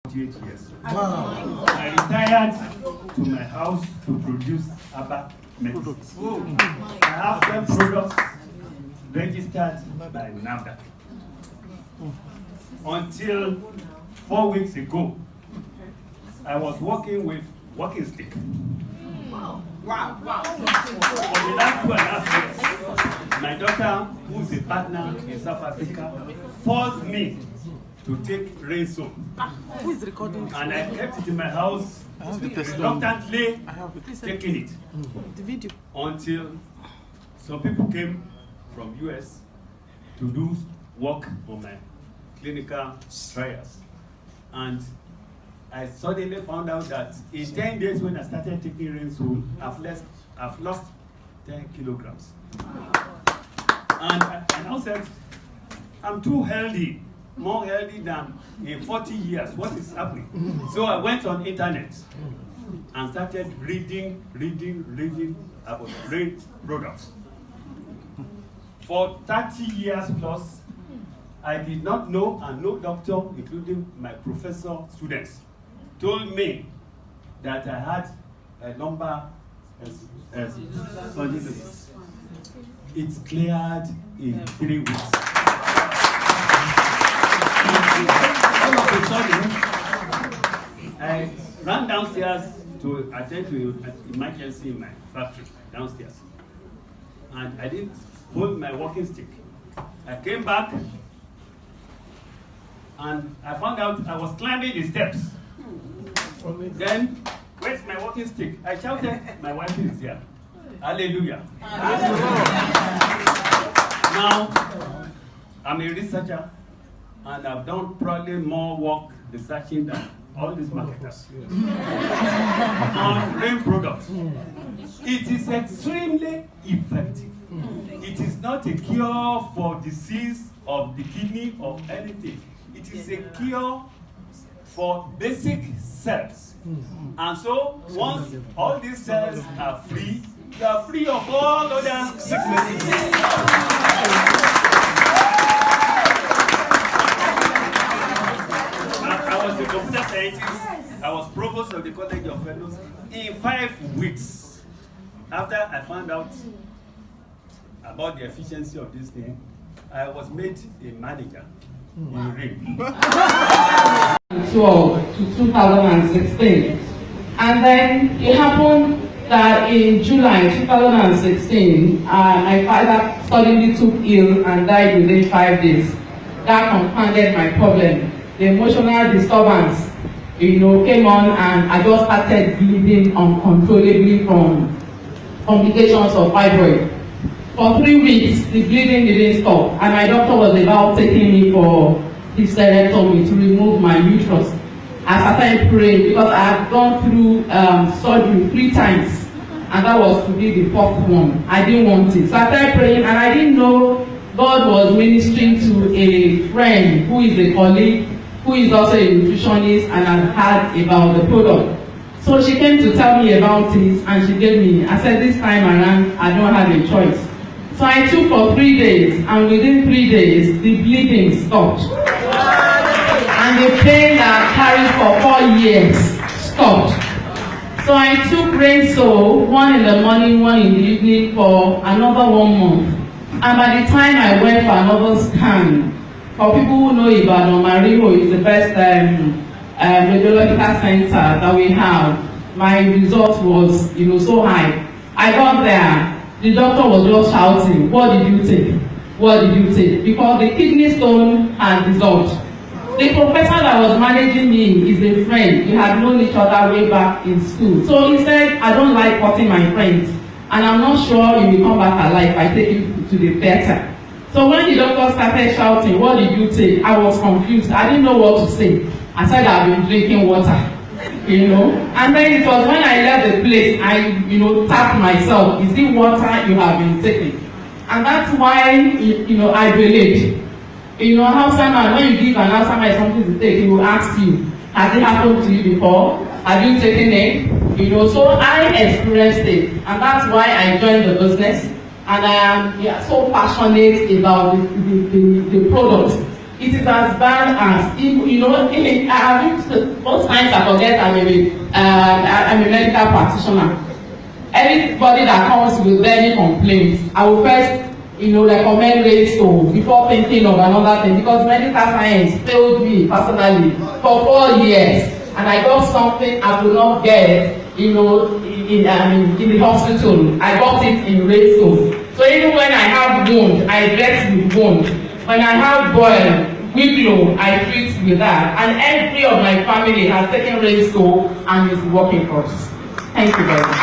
48 years. Wow. I retired to my house to produce ABBA medicine. I have 10 products registered by NAFDAC. Until 4 weeks ago, I was working with walking stick. Wow. For the last 2.5 years, my daughter, who is a partner in South Africa, forced me to take Renso. Who is recording? And I kept it in my house, reluctantly taking it. The video. Until some people came from US to do work on my clinical trials. And I suddenly found out that in 10 days when I started taking Renso, I've lost 10 kilograms. And I now said, I'm too healthy, more healthy than in 40 years. What is happening? So I went on internet and started reading about brain products. For 30 years plus, I did not know, and no doctor, including my professor students, told me that I had a lumbar spondylosis. It's cleared in 3 weeks. All of a sudden, I ran downstairs to attend to an emergency in my factory downstairs. And I didn't hold my walking stick. I came back and I found out I was climbing the steps. Then, where's my walking stick? I shouted, my wife is here. Hallelujah. Now, I'm a researcher and I've done probably more work researching than all these marketers on brain products. It is extremely effective. It is not a cure for disease of the kidney or anything. It is a cure for basic cells. And so, once all these cells are free, you are free of all other sicknesses. I was a computer scientist. I was provost of the College of Fellows. In 5 weeks, after I found out about the efficiency of this thing, I was made a manager in the ring. 12 to 2016. And then it happened that in July 2016, my father suddenly took ill and died within 5 days. That compounded my problem. The emotional disturbance, came on, and I just started bleeding uncontrollably from complications of fibroid. For 3 weeks, the bleeding didn't stop, and my doctor was about taking me for hysterectomy to remove my uterus. I started praying because I had gone through surgery 3 times, and that was to be the 4th one. I didn't want it. So I started praying, and I didn't know God was ministering to a friend who is a colleague, who is also a nutritionist and had heard about the product. So she came to tell me about it, and she gave me. I said, this time around, I don't have a choice. So I took for 3 days, and within 3 days, the bleeding stopped. And the pain that I carried for 4 years stopped. So I took Renso, 1 in the morning, 1 in the evening, for another 1 month. And by the time I went for another scan, for people who know Ibadan, Mariho is the best radiological center that we have. My result was, so high. I got there. The doctor was just shouting, what did you take? What did you take? Because the kidney stone had dissolved. The professor that was managing me is a friend. We had known each other way back in school. So he said, I don't like hurting my friends. And I'm not sure you will come back alive if I take you to the theater. So when the doctor started shouting, what did you take? I was confused. I didn't know what to say. I said, I've been drinking water. And then it was when I left the place, I, tapped myself, is it water you have been taking? And that's why, I believed. Hausa man, when you give an Hausa man something to take, he will ask you, has it happened to you before? Have you taken it? So I experienced it. And that's why I joined the business. And I am so passionate about the product. It is as bad as, I have used forget I'm a medical practitioner. Anybody that comes with any complaints, I will first, recommend rainstone before thinking of another thing, because medical science failed me personally for 4 years, and I got something I could not get, in the hospital. I got it in rainstone. So even when I have wound, I dress with wound. When I have boil, Wiglow, I treat with that. And every of my family has taken rainstone and is working for us. Thank you very much.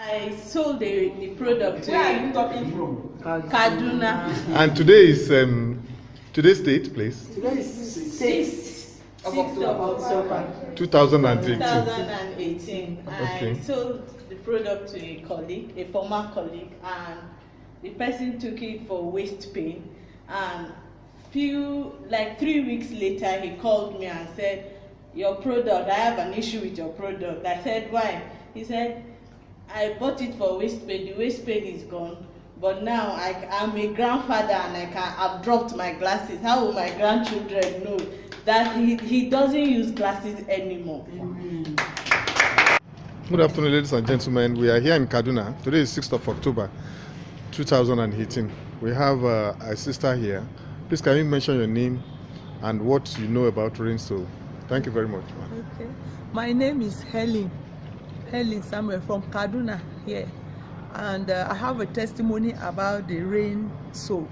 I sold the product to. Where are you talking from? Kaduna. And today is today's date, please. Today is 6th of October 2018. 2018. Okay. I sold the product to a colleague, a former colleague, and the person took it for waist pain. And 3 weeks later, he called me and said, "Your product, I have an issue with your product." I said, "Why?" He said, "I bought it for waist pain. The waist pain is gone, but now I'm a grandfather and I've dropped my glasses. How will my grandchildren know that he doesn't use glasses anymore?" Good afternoon, ladies and gentlemen. We are here in Kaduna. Today is 6th of October 2018. We have a sister here. Please, can you mention your name and what you know about Rainstone? Thank you very much. Okay. My name is Helen Samuel from Kaduna here. And I have a testimony about the Rainstone.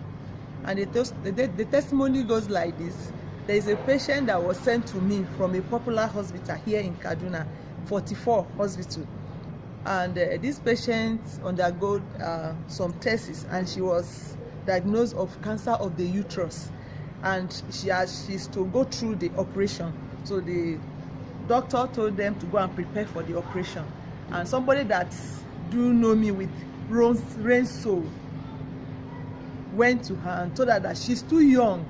And the testimony goes like this. There is a patient that was sent to me from a popular hospital here in Kaduna, 44 Hospital. And this patient undergo some tests, and she was diagnosed of cancer of the uterus, and she's to go through the operation. So the doctor told them to go and prepare for the operation, and somebody that do know me with Rainstone went to her and told her that she's too young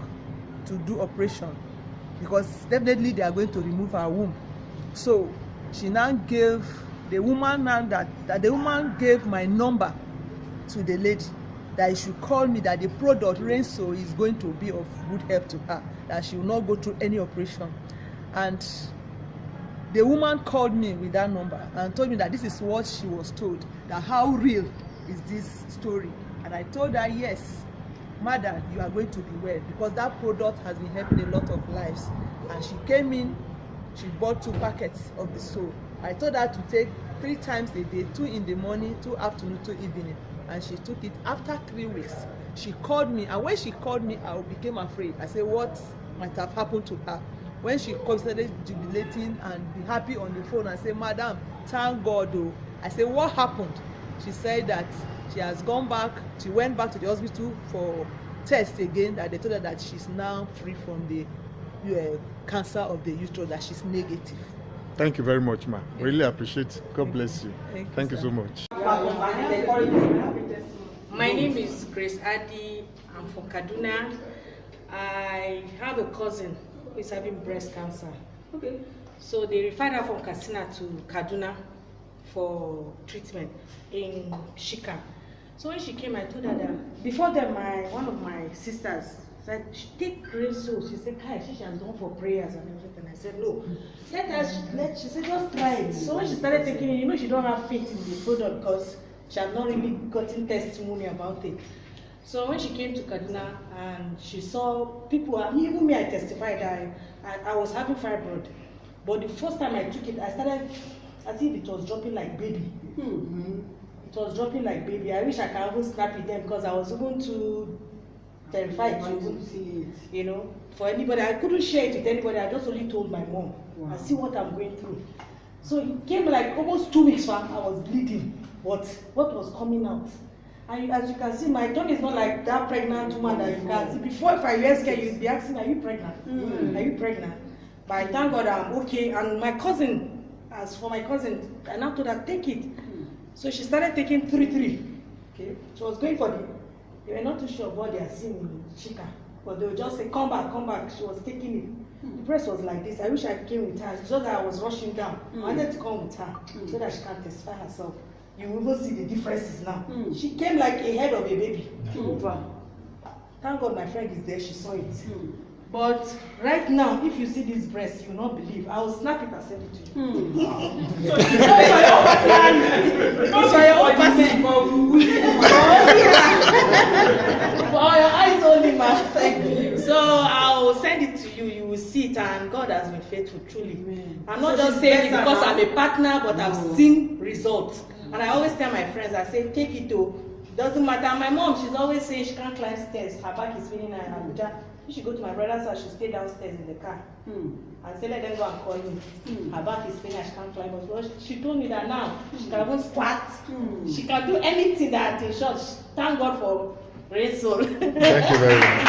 to do operation, because definitely they are going to remove her womb. So she now gave the woman the woman gave my number to the lady, that she should call me, that the product Rainstone is going to be of good help to her, that she will not go through any operation. And the woman called me with that number and told me that this is what she was told, that how real is this story. And I told her, yes, madam, you are going to be well, because that product has been helping a lot of lives. And she came in, she bought 2 packets of the soap. I told her to take 3 times a day, 2 in the morning, 2 afternoon, 2 evening. And she took it. After 3 weeks, she called me, and when she called me, I became afraid. I said, what might have happened to her? When she called, started jubilating and be happy on the phone, I said, madam, thank God. Oh. I said, what happened? She said that she has gone back, she went back to the hospital for tests again, that they told her that she's now free from the cancer of the uterus, that she's negative. Thank you very much, ma. Really appreciate it. God bless you. Thank you so much. My name is Grace Adi. I'm from Kaduna. I have a cousin who is having breast cancer. Okay. So they referred her from Katsina to Kaduna for treatment in Shika. So when she came, I told her that before then, one of my sisters said, she take Rainstone. She said, Kai, she has gone for prayers and everything. I said, no. She said, just try it. So when she started taking it, she don't have faith in the product because she had not really gotten testimony about it. So when she came to Kaduna and she saw people, even me, I testified that I was having fibroid. But the first time I took it, I started, as if it was dropping like baby. It was dropping like baby. I wish I could even snap it then, because I was even too terrified to even see it. For anybody, I couldn't share it with anybody. I just only told my mom. Wow. I see what I'm going through. So it came like almost 2 weeks back. I was bleeding. But what was coming out? And as you can see, my tongue is not like that pregnant woman that you can see. Before, if I get scared, you'd be asking, are you pregnant? Are you pregnant? But I thank God I'm okay. And my cousin, as for my cousin, I now told her, take it. So she started taking 3. Okay. She was going for they were not too sure what they are seeing in Chika. But they would just say, come back, come back. She was taking it. The breast was like this. I wish I came with her. It's just that I was rushing down. I wanted to come with her so that she can testify herself. You will even see the differences now. She came like a head of a baby. Thank God my friend is there. She saw it. But right now, if you see this breast, you will not believe. I will snap it and send it to you. It's for your own person. For your eyes only, man. Thank you. So I will send it to you. You will see it, and God has been faithful, truly. I'm not just saying it because I'm a partner, but I've seen results. And I always tell my friends, I say, take it to. Doesn't matter. My mom, she's always saying she can't climb stairs. Her back is feeling her in Abuja. She should go to my brother's house. She stay downstairs in the car and say, let them go and call me. Her back is feeling her. She can't climb. But she told me that now she can even squat. She can do anything that in short. Thank God for rain soul. Thank you very much.